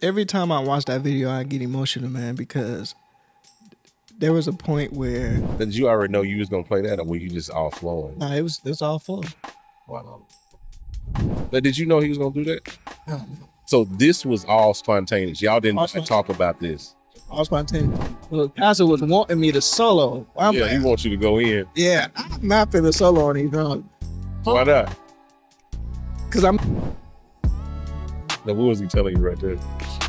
Every time I watch that video, I get emotional, man, because there was a point where... Did you already know you was going to play that, or were you just all flowing? Nah, it was all full. Wow. But did you know he was going to do that? No. So this was all spontaneous. Y'all didn't talk about this. All spontaneous. Well, Pastor was wanting me to solo. He wants you to go in. Yeah, I'm not finna solo on these drums. Why not? Because I'm... Now, what was he telling you right there?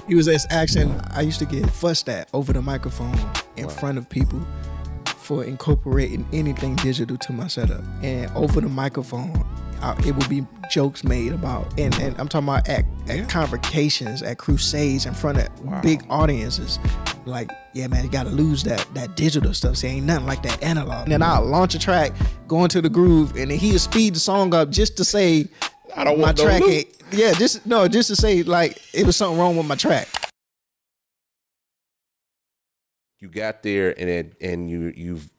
He was this action. I used to get fussed at over the microphone in front of people for incorporating anything digital to my setup. And over the microphone, it would be jokes made about, and I'm talking about at convocations, at crusades in front of big audiences. Like, yeah, man, you gotta lose that digital stuff. See, ain't nothing like that analog. And then I'll launch a track, go into the groove, and then he'll speed the song up just to say, I don't want my track. Just to say like it was something wrong with my track. You got there and you've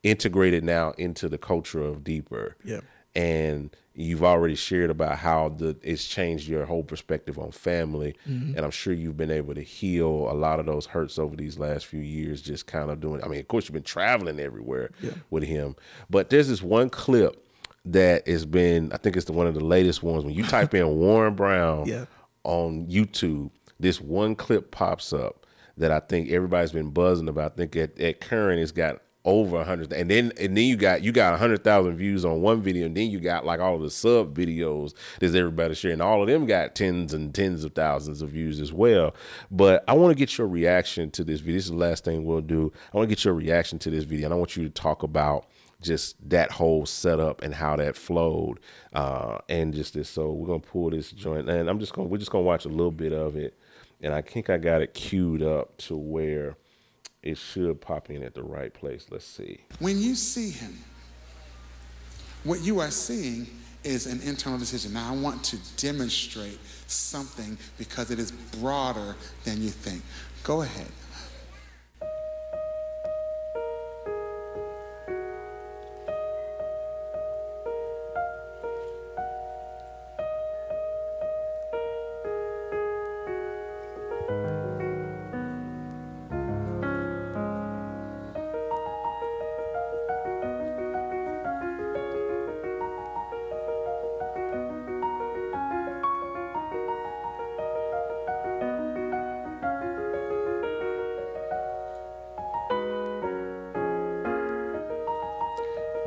integrated now into the culture of Deeper. Yeah. And you've already shared about how it's changed your whole perspective on family. Mm-hmm. And I'm sure you've been able to heal a lot of those hurts over these last few years, just kind of doing, I mean, of course you've been traveling everywhere with him, but there's this one clip that has been, I think it's one of the latest ones. When you type in Warren Brown on YouTube, this one clip pops up that I think everybody's been buzzing about. I think at current it's got over 100, and then you got 100,000 views on one video, and then you got like all of the sub videos that everybody sharing. All of them got tens and tens of thousands of views as well. But I want to get your reaction to this video. This is the last thing we'll do. I want to get your reaction to this video, and I want you to talk about just that whole setup and how that flowed, and just this. So we're gonna pull this joint, and we're just gonna watch a little bit of it, and I think I got it queued up to where it should pop in at the right place. Let's see. When you see him, what you are seeing is an internal decision. Now I want to demonstrate something because it is broader than you think. Go ahead.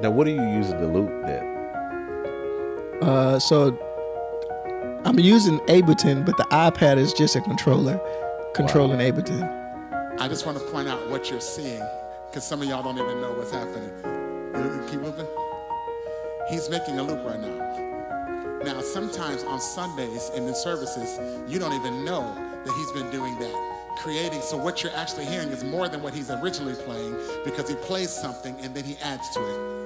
Now, what are you using to loop that? So I'm using Ableton, but the iPad is just a controller controlling Ableton. I just want to point out what you're seeing, because some of y'all don't even know what's happening. You keep moving. He's making a loop right now. Now, sometimes on Sundays in the services, you don't even know that he's been doing that, creating. So what you're actually hearing is more than what he's originally playing, because he plays something and then he adds to it.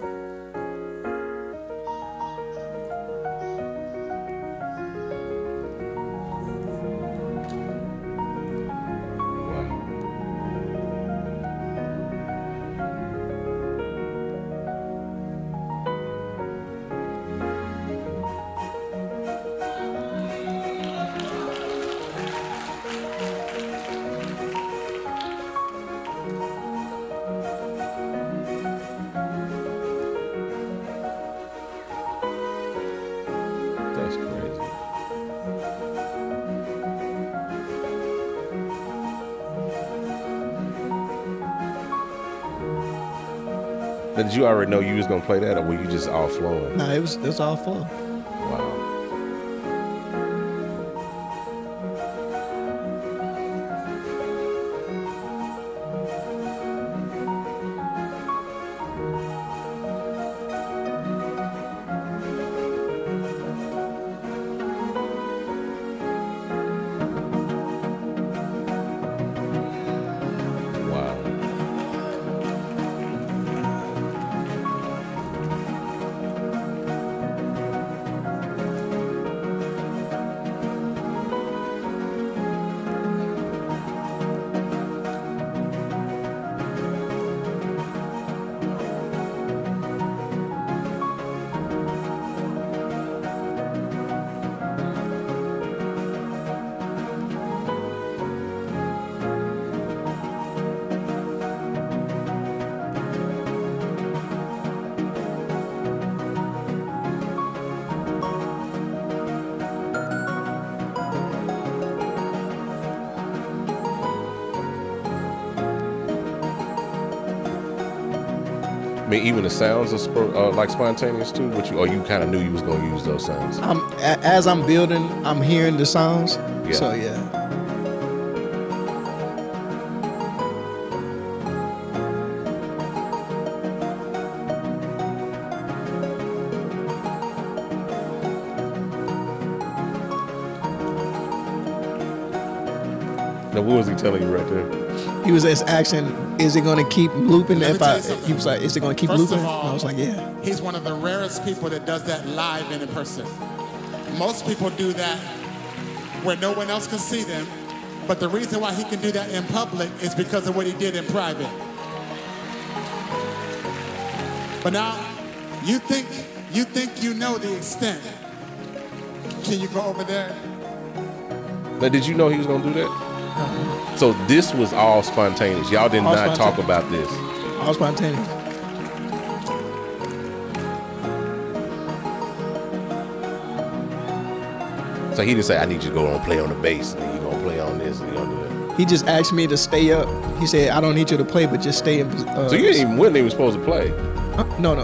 Did you already know you was gonna play that, or were you just all flowing? No, it was all flow. Wow. mean, even the sounds are like spontaneous too. Or you kind of knew you was gonna use those sounds. As I'm building, I'm hearing the sounds. Yeah. So yeah. Now, what was he telling you right there? He was just asking, is it going to keep looping? He was like, is it going to keep First looping? of all, and I was like, yeah. He's one of the rarest people that does that live and in person. Most people do that where no one else can see them, but the reason why he can do that in public is because of what he did in private. But now, you think you know the extent. Can you go over there? Now, did you know he was gonna do that? So this was all spontaneous. Y'all did not talk about this. All spontaneous. So he didn't say, I need you to go and play on the bass, and then you're gonna play on this, and you're gonna do that. He just asked me to stay up. He said, I don't need you to play, but just stay in. So you wasn't even supposed to play? No.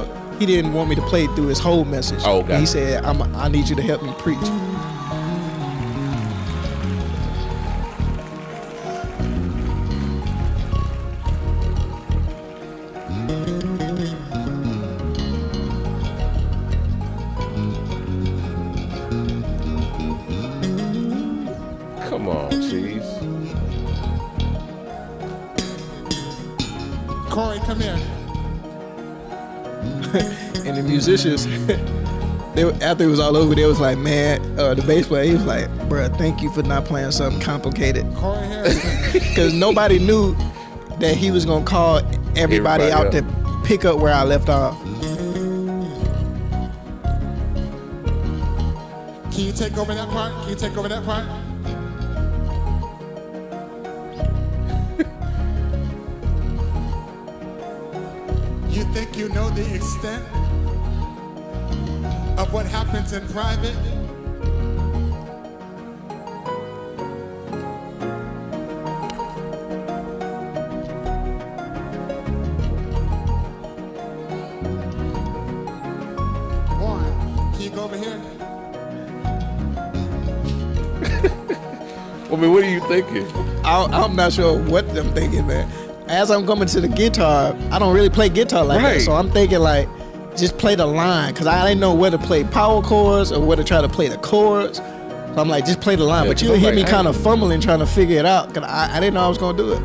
He didn't want me to play through his whole message. Oh, okay. He said, I need you to help me preach. Come on, Cheese. Corey, come here. And the musicians, after it was all over, they was like, man, the bass player, he was like, bruh, thank you for not playing something complicated. Corey Harrison. Because nobody knew that he was going to call everybody out to pick up where I left off. Can you take over that part? Can you take over that part? You think you know the extent of what happens in private? Warren, can you go over here? I mean, what are you thinking? I'm not sure what I'm thinking, man. As I'm coming to the guitar, I don't really play guitar like that, so I'm thinking like, just play the line, because I didn't know where to play power chords or where to try to play the chords. So I'm like, just play the line. Yeah, but you'll hear me kind of fumbling trying to figure it out, because I didn't know I was going to do it.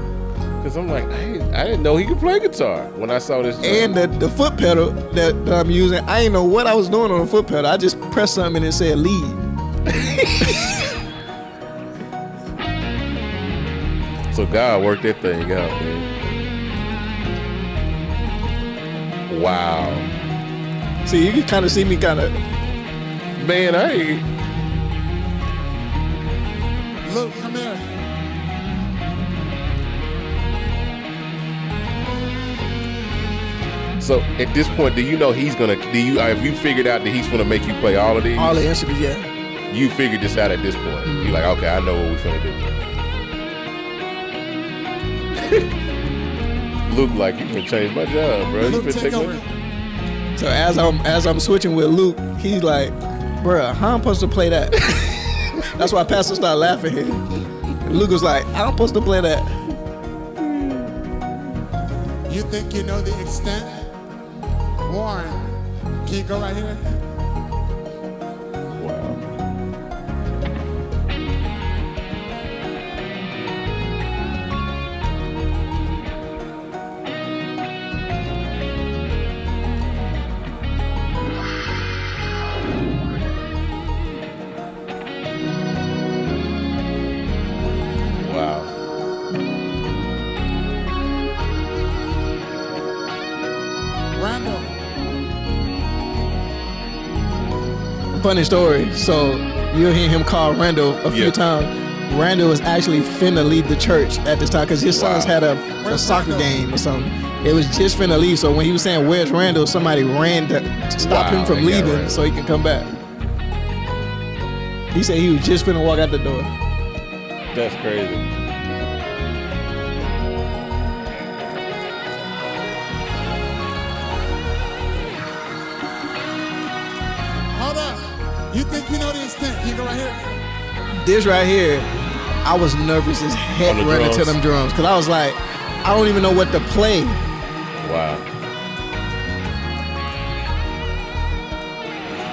Because I'm like, I didn't know he could play guitar when I saw this. And the foot pedal that I'm using, I didn't know what I was doing on the foot pedal. I just pressed something and it said lead. So God worked that thing out, man. Wow. See, you can kind of see me kind of. Man, Luke, come here. So at this point, do you know he's gonna? Have you figured out that he's gonna make you play all of these? All the instruments, yeah. You figured this out at this point. You're like, okay, I know what we're gonna do. Luke, like, you can change my job, bro. Luke, you can take over. So as I'm switching with Luke, he's like, bruh, how I'm supposed to play that? That's why Pastor started laughing here. And Luke was like, I'm supposed to play that. You think you know the extent? Warren, can you go right here? Wow. Randall. Funny story. So you'll hear him call Randall a few times. Randall was actually finna leave the church at this time because his sons had a soccer game or something. It was just finna leave. So when he was saying, where's Randall? Somebody ran to stop him from leaving so he could come back. He said he was just finna walk out the door. That's crazy. You think you know the extent? Can you go right here? This right here, I was nervous as heck running to them drums because I was like, I don't even know what to play. Wow.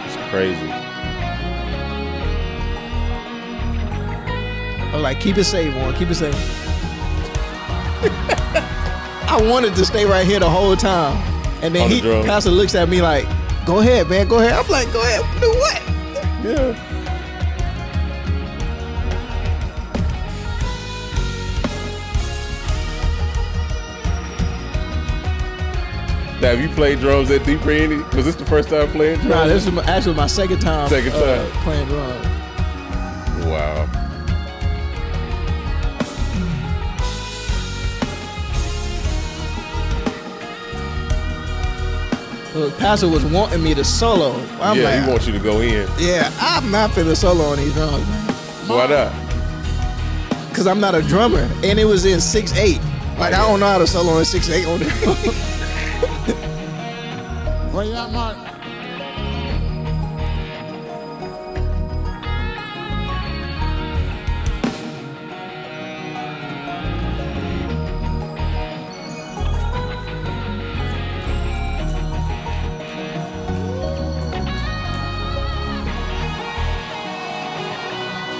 It's crazy. I was like, keep it safe, Warren. Keep it safe. I wanted to stay right here the whole time. And then Pastor looks at me like, go ahead, man, go ahead. I'm like, go ahead, do what? Yeah. Now, have you played drums at Deep Randy? Was this the first time playing drums? Nah, this is actually my second time. Playing drums. Wow. Look, Pastor was wanting me to solo. He wants you to go in. Yeah, I'm not finna solo on these drums, man. Why not? Because I'm not a drummer, and it was in 6/8. Like, I don't know how to solo in 6/8 on the drum. Where you at, Mark?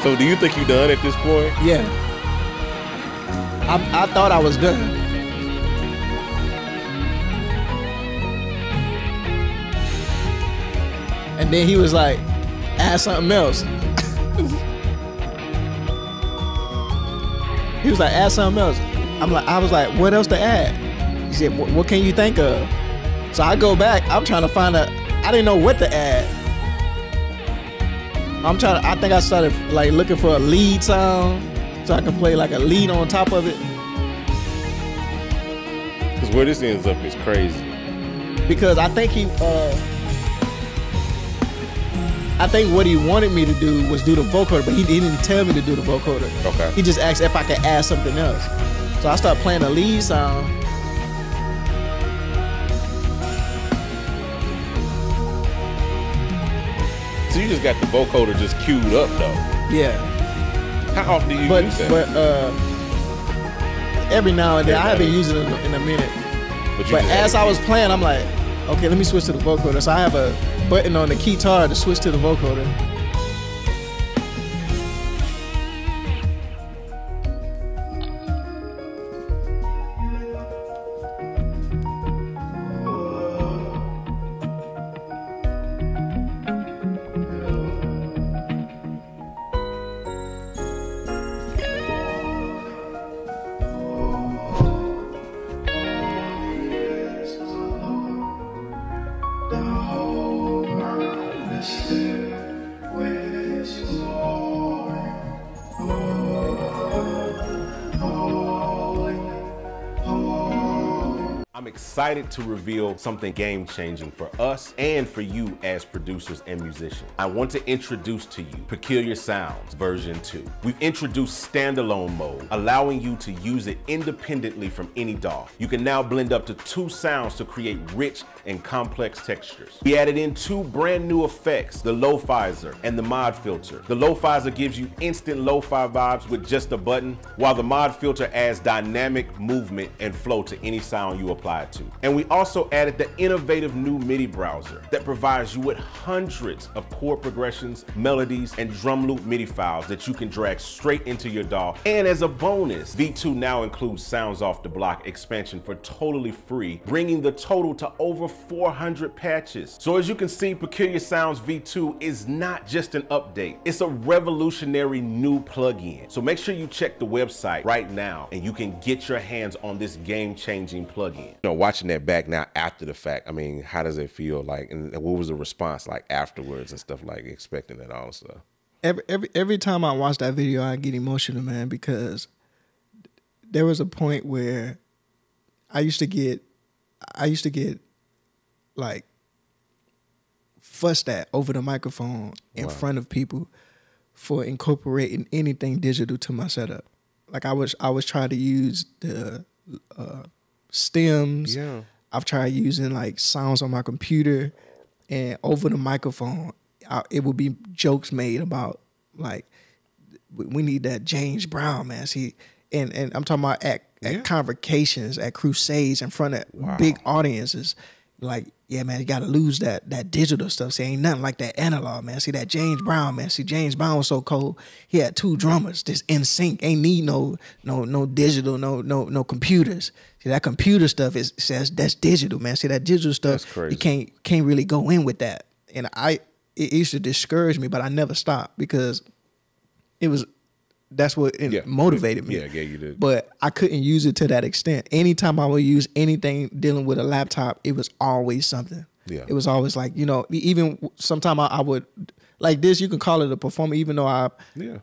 So do you think you done at this point? Yeah. I thought I was done. And then he was like, add something else. He was like, add something else. I was like, what else to add? He said, what can you think of? So I go back, I'm trying to find out, I didn't know what to add. I think I started like looking for a lead sound so I can play like a lead on top of it. Because where this ends up is crazy. Because I think what he wanted me to do was do the vocoder, but he didn't tell me to do the vocoder. Okay. He just asked if I could add something else. So I started playing a lead sound. So you just got the vocoder just queued up though. Yeah. How often do you use that? But every now and then, I haven't used it in a minute. But as I was playing, I'm like, okay, let me switch to the vocoder. So I have a button on the keytar to switch to the vocoder. I'm excited to reveal something game-changing for us and for you as producers and musicians. I want to introduce to you Peculiar Sounds version 2. We've introduced standalone mode, allowing you to use it independently from any DAW. You can now blend up to 2 sounds to create rich and complex textures. We added in 2 brand new effects, the Lo-Fizer and the Mod Filter. The Lo-Fizer gives you instant lo-fi vibes with just a button, while the Mod Filter adds dynamic movement and flow to any sound you apply to. And we also added the innovative new MIDI browser that provides you with hundreds of chord progressions, melodies, and drum loop MIDI files that you can drag straight into your DAW. And as a bonus, V2 now includes Sounds Off the Block expansion for totally free, bringing the total to over 400 patches. So as you can see, Peculiar Sounds V2 is not just an update, it's a revolutionary new plugin. So make sure you check the website right now and you can get your hands on this game-changing plugin. You know, watching that back now after the fact, I mean, how does it feel like, and what was the response like afterwards and stuff, like expecting that all stuff? Every time I watch that video, I get emotional, man, because there was a point where I used to get like fussed at over the microphone in front of people for incorporating anything digital to my setup. Like I was trying to use the stems. Yeah. I've tried using like sounds on my computer, and over the microphone, it would be jokes made about like, we need that James Brown, man. See, and I'm talking about at convocations, at crusades, in front of big audiences. Like, yeah, man, you got to lose that digital stuff. See, ain't nothing like that analog, man. See, that James Brown, man. See, James Brown was so cold. He had 2 drummers, just in sync. Ain't need no digital, no computers. See, that computer stuff says that's digital, man. See, that digital stuff, you can't really go in with that. And it used to discourage me, but I never stopped because that's what motivated me. Yeah, gave you the. But I couldn't use it to that extent. Anytime I would use anything dealing with a laptop, it was always something. Yeah. It was always like, even sometime I would, like this, you can call it a performance, even though I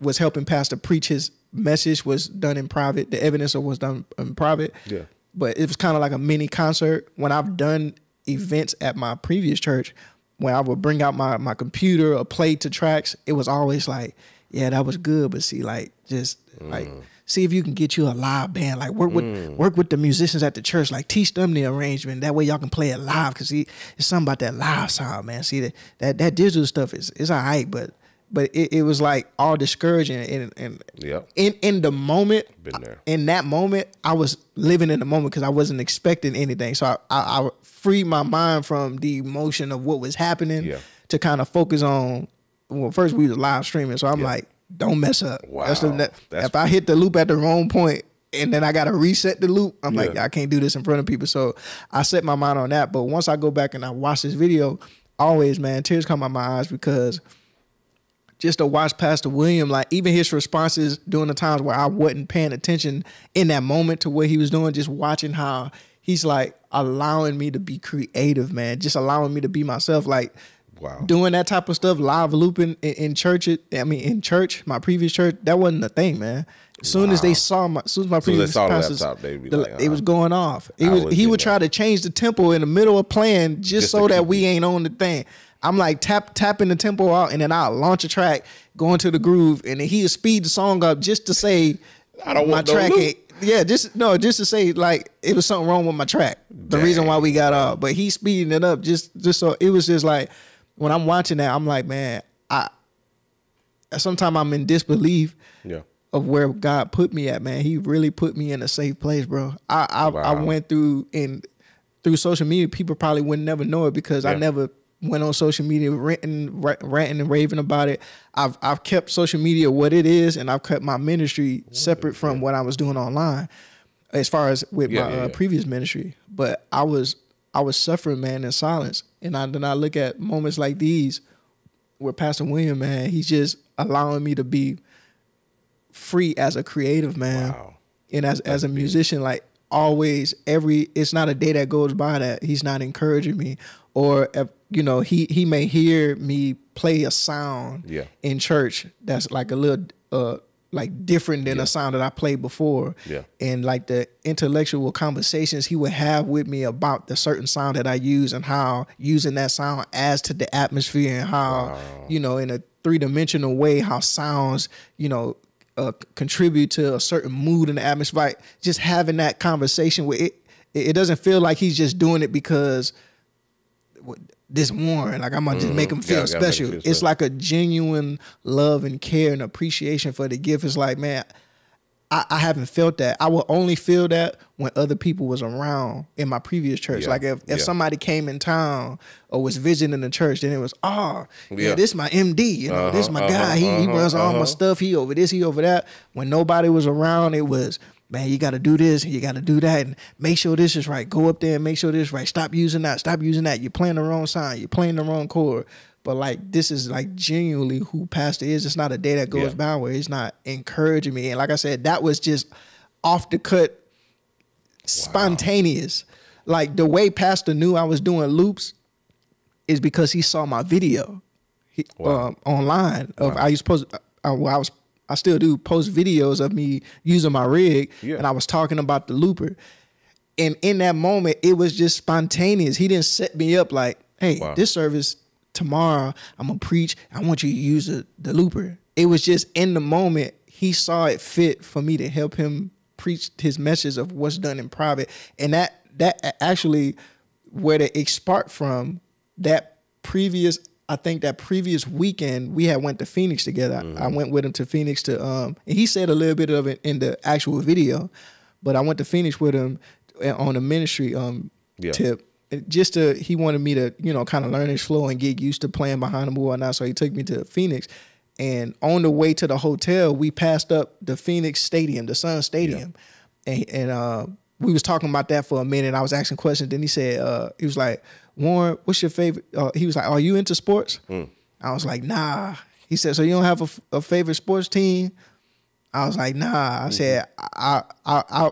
was helping Pastor preach, his message was done in private. The evidence was done in private. Yeah. But it was kind of like a mini concert. When I've done events at my previous church, when I would bring out my computer or play to tracks, it was always like, yeah, that was good, but see, like, just like, see if you can get you a live band, like work with the musicians at the church, like teach them the arrangement. That way y'all can play it live, cause see, it's something about that live sound, man. See that digital stuff is all right, but it was like all discouraging, and in the moment, been there. In that moment, I was living in the moment because I wasn't expecting anything, so I freed my mind from the emotion of what was happening to kind of focus on. Well, first we was live streaming, so I'm like, don't mess up. Wow. If I hit the loop at the wrong point and then I got to reset the loop, I'm like, I can't do this in front of people. So I set my mind on that. But once I go back and I watch this video, always, man, tears come out my eyes because just to watch Pastor William, like even his responses during the times where I wasn't paying attention in that moment to what he was doing, just watching how he's like allowing me to be creative, man, just allowing me to be myself. Like, doing that type of stuff, live looping in church. In church, my previous church, that wasn't a thing, man. As soon as they saw my previous pastors, it was going off. He would try to change the tempo in the middle of playing just so that we ain't on the thing. I'm like tapping the tempo out, and then I'll launch a track, go into the groove, and then he'll speed the song up just to say I don't want my track. Just to say like it was something wrong with my track. The reason why we got off, but he's speeding it up just so it was just like. When I'm watching that, I'm like, man, sometimes I'm in disbelief of where God put me at, man. He really put me in a safe place, bro. I went through social media. People probably would never know it because I never went on social media ranting and raving about it. I've kept social media what it is, and I've kept my ministry separate from what I was doing online as far as with my previous ministry. But I was suffering, man, in silence. And then I look at moments like these where Pastor William, man, he's just allowing me to be free as a creative, man. Wow. And as a musician, like always, it's not a day that goes by that he's not encouraging me. Or, he may hear me play a sound in church that's like a little like different than a sound that I played before. Yeah. And like the intellectual conversations he would have with me about the certain sound that I use and how using that sound adds to the atmosphere and how, in a 3-dimensional way, how sounds, contribute to a certain mood in the atmosphere. Like just having that conversation with it doesn't feel like he's just doing it because this Warren, like I'm gonna just make him feel special. It's like a genuine love and care and appreciation for the gift. It's like, man, I haven't felt that. I will only feel that when other people was around in my previous church. Like if somebody came in town or was visiting the church, then it was, this is my MD, this is my guy. He runs all my stuff. He over this, he over that. When nobody was around, it was, man, you got to do this, you got to do that, and make sure this is right. Go up there and make sure this is right. Stop using that. Stop using that. You're playing the wrong sound. You're playing the wrong chord. But like this is like genuinely who Pastor is. It's not a day that goes by where he's not encouraging me. And like I said, that was just off the cut, spontaneous. Like the way Pastor knew I was doing loops is because he saw my video online. I still do post videos of me using my rig, and I was talking about the looper. And in that moment, it was just spontaneous. He didn't set me up like, hey, this service tomorrow, I'm going to preach. I want you to use the looper. It was just in the moment, he saw it fit for me to help him preach his message of what's done in private. And that actually, where it sparked from, that previous I think that previous weekend we had went to Phoenix together. I went with him to Phoenix to and he said a little bit of it in the actual video, but I went to Phoenix with him on a ministry tip. He wanted me to, kind of learn his flow and get used to playing behind him and whatnot. So he took me to Phoenix. And on the way to the hotel, we passed up the Phoenix Stadium, the Sun Stadium. Yeah. And we was talking about that for a minute. I was asking questions. Then he said, he was like, Warren, what's your favorite? He was like, are you into sports? I was like, nah. He said, so you don't have a favorite sports team? I was like, nah. I said, I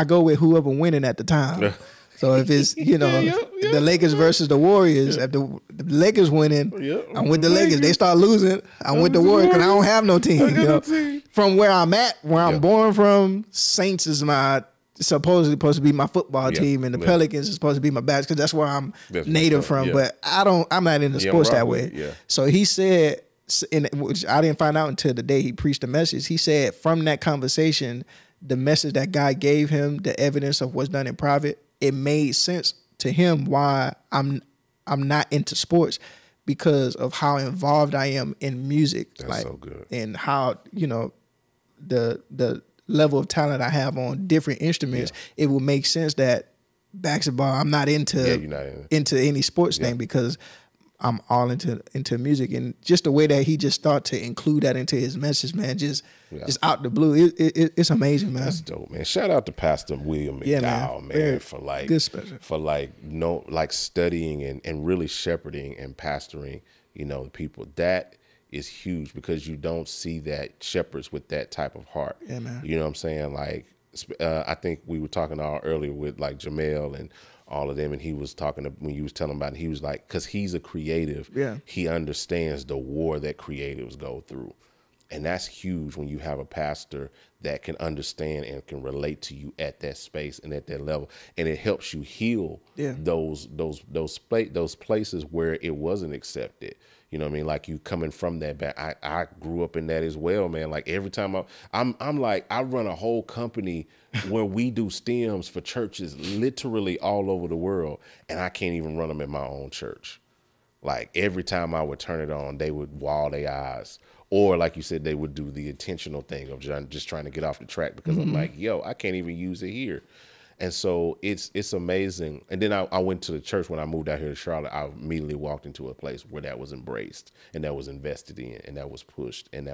go with whoever winning at the time. So if it's, the Lakers versus the Warriors, if the Lakers winning, I'm with the Lakers. They start losing, I'm with the Warriors because I don't have no team. From where I'm at, where I'm born from, Saints is supposed to be my football team, and the Pelicans is supposed to be my basketball because that's where I'm native from. But I'm not into sports that way. So he said, which I didn't find out until the day he preached the message. He said from that conversation, the message that God gave him, the evidence of what's done in private, it made sense to him why I'm not into sports, because of how involved I am in music. That's so good. And how, the level of talent I have on different instruments, it will make sense that basketball, I'm not into any sports thing, because I'm all into music. And just the way that he just started to include that into his message, man, just out the blue, it's amazing, man. That's dope, man. Shout out to Pastor William McDowell, man, for studying and really shepherding and pastoring, people. That is huge, because you don't see that shepherds with that type of heart. Yeah, man. You know what I'm saying? Like, I think we were talking earlier with like Jamel and all of them, and he was talking when you was telling about it, he was like, because he's a creative, he understands the war that creatives go through. And that's huge when you have a pastor that can understand and can relate to you at that space and at that level, and it helps you heal those places where it wasn't accepted. You know what I mean? Like, you coming from that back. I grew up in that as well, man. Like, every time I'm like, I run a whole company where we do stems for churches literally all over the world, and I can't even run them in my own church. Like, every time I would turn it on, they would wall their eyes. Or like you said, they would do the intentional thing of just trying to get off the track, because I'm like, yo, I can't even use it here. And so it's amazing. And then I went to the church when I moved out here to Charlotte. I immediately walked into a place where that was embraced and that was invested in and that was pushed. And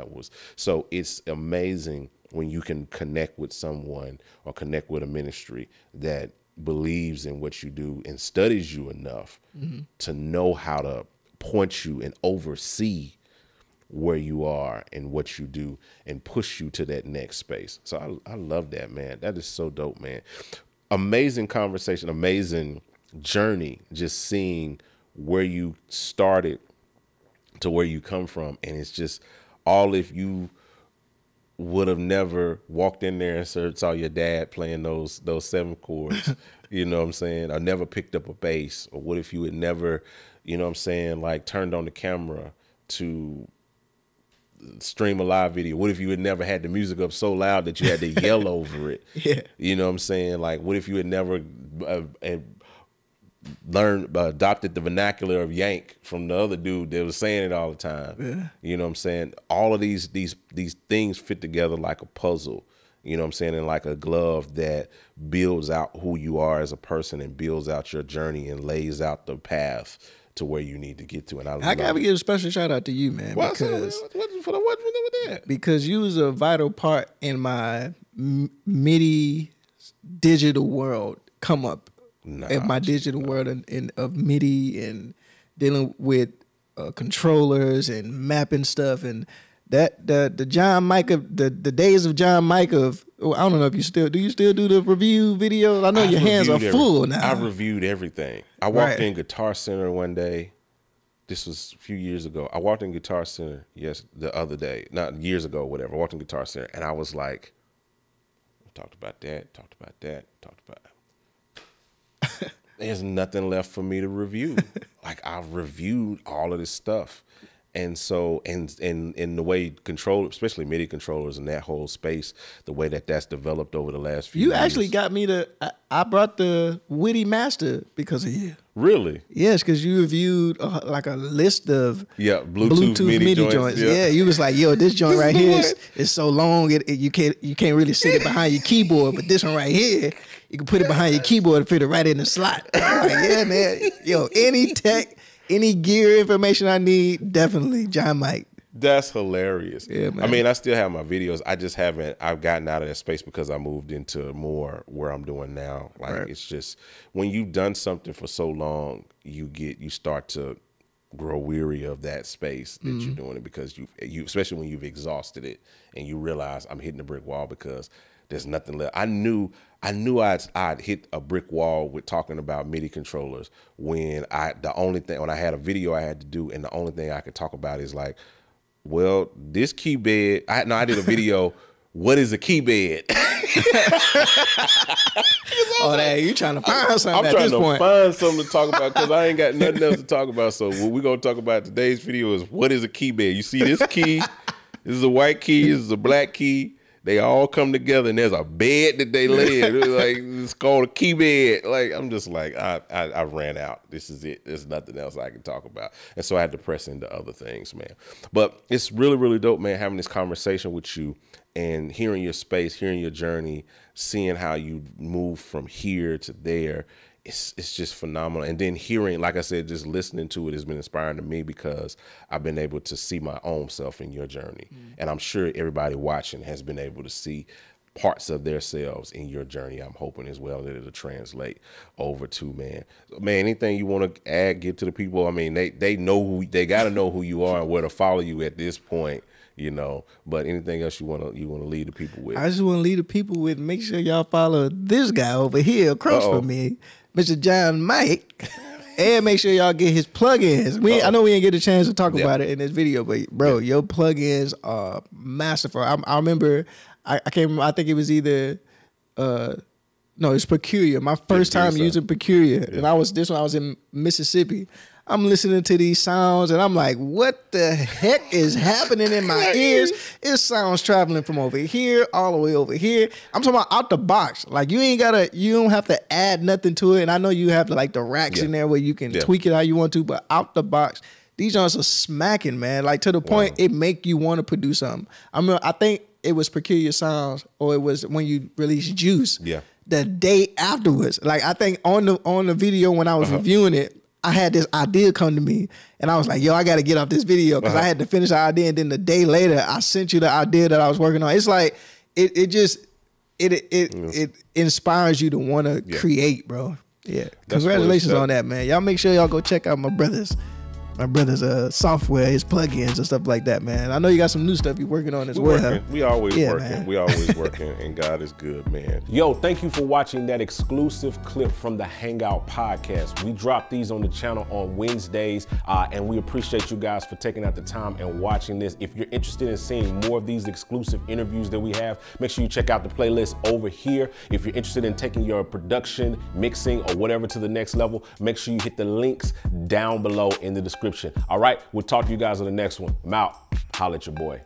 so it's amazing when you can connect with someone or connect with a ministry that believes in what you do and studies you enough to know how to point you and oversee where you are and what you do and push you to that next space. So I love that, man. That is so dope, man. Amazing conversation, amazing journey, just seeing where you started to where you come from. And it's just all, if you would have never walked in there and saw your dad playing those 7 chords, you know what I'm saying? Or never picked up a bass, or what if you had never, you know what I'm saying, like turned on the camera to stream a live video? What if you had never had the music up so loud that you had to yell over it? Yeah. You know what I'm saying? Like, what if you had never adopted the vernacular of Yank from the other dude that was saying it all the time? Yeah. You know what I'm saying? All of these things fit together like a puzzle, you know what I'm saying? And like a glove that builds out who you are as a person and builds out your journey and lays out the path to where you need to get to. And I gotta give a special shout out to you, man, because you was a vital part in my MIDI digital world come up. In my digital world of MIDI and dealing with controllers and mapping stuff, and that the John Micah, the days of John Micah. I don't know if you still do the review videos. I know your hands are full now. I've reviewed everything. I walked in Guitar Center one day. This was a few years ago. I walked in Guitar Center, the other day, not years ago, whatever. I walked in Guitar Center and I was like, talked about that. There's nothing left for me to review. Like, I've reviewed all of this stuff. And so, and in the way especially MIDI controllers and that whole space, the way that's developed over the last few years. You actually got me I brought the Witty Master because of you. Really? Yes, because you reviewed like a list of Bluetooth MIDI joints. Yeah, you was like, yo, this joint right here is so long, you can't really sit it behind your keyboard, but this one right here, you can put it behind your keyboard and fit it right in the slot. I'm like, yeah, man. Yo, any tech, any gear information I need, definitely John Mike. That's hilarious. Yeah, man. I mean, I still have my videos. I just I've gotten out of that space because I moved into more where I'm doing now. Like, It's just, when you've done something for so long, you start to grow weary of that space that you're doing it, because you especially when you've exhausted it and you realize I'm hitting a brick wall because there's nothing left. I knew I'd hit a brick wall with talking about MIDI controllers when I had a video I had to do, and the only thing I could talk about is like, well, this key bed. I did a video. What is a key bed? You trying to find something? I'm at trying this to point. find something to talk about because I ain't got nothing else to talk about. So what we're gonna talk about today's video is what is a key bed. You see this key? This is a white key. This is a black key. They all come together, and there's a bed that they lay in. It's called a key bed. Like, I'm just like, I ran out. This is it. There's nothing else I can talk about. And so I had to press into other things, man. But it's really, really dope, man, having this conversation with you and hearing your space, hearing your journey, seeing how you move from here to there. It's just phenomenal. And then hearing, like I said, just listening to it has been inspiring to me because I've been able to see my own self in your journey. And I'm sure everybody watching has been able to see parts of themselves in your journey. I'm hoping as well that it'll translate over to, man, anything you want to add, give to the people? I mean, they got to know who you are and where to follow you at this point. But anything else you want to lead the people with? I just want to lead the people with, make sure y'all follow this guy over here across from me, Mr. John Mike, and make sure y'all get his plugins. I know we didn't get a chance to talk about it in this video, but bro, your plugins are masterful. I remember, I can't remember, I think it was either, it's Peculiar. My first time using Peculiar, and I was in Mississippi. I'm listening to these sounds and I'm like, what the heck is happening in my ears? It sounds traveling from over here all the way over here. I'm talking about out the box. Like, you don't have to add nothing to it. And I know you have the racks in there where you can tweak it how you want to, but out the box, these joints are smacking, man. Like, to the point it make you want to produce something. I think it was Peculiar Sounds, or it was when you released Juice. Yeah. The day afterwards. Like, I think on the video when I was reviewing it, I had this idea come to me, and I was like, yo, I got to get off this video because I had to finish the idea. And then the day later, I sent you the idea that I was working on. It's like, it inspires you to want to create, bro. Yeah. Congratulations on that, man. Y'all make sure y'all go check out my brother's software, his plugins and stuff like that, man. I know you got some new stuff you're working on as well. We always working. Man. We always working, and God is good, man. Yo, thank you for watching that exclusive clip from the Hangout Podcast. We drop these on the channel on Wednesdays, and we appreciate you guys for taking out the time and watching this. If you're interested in seeing more of these exclusive interviews that we have, make sure you check out the playlist over here. If you're interested in taking your production, mixing, or whatever to the next level, make sure you hit the links down below in the description. All right, we'll talk to you guys on the next one. I'm out. Holla at your boy.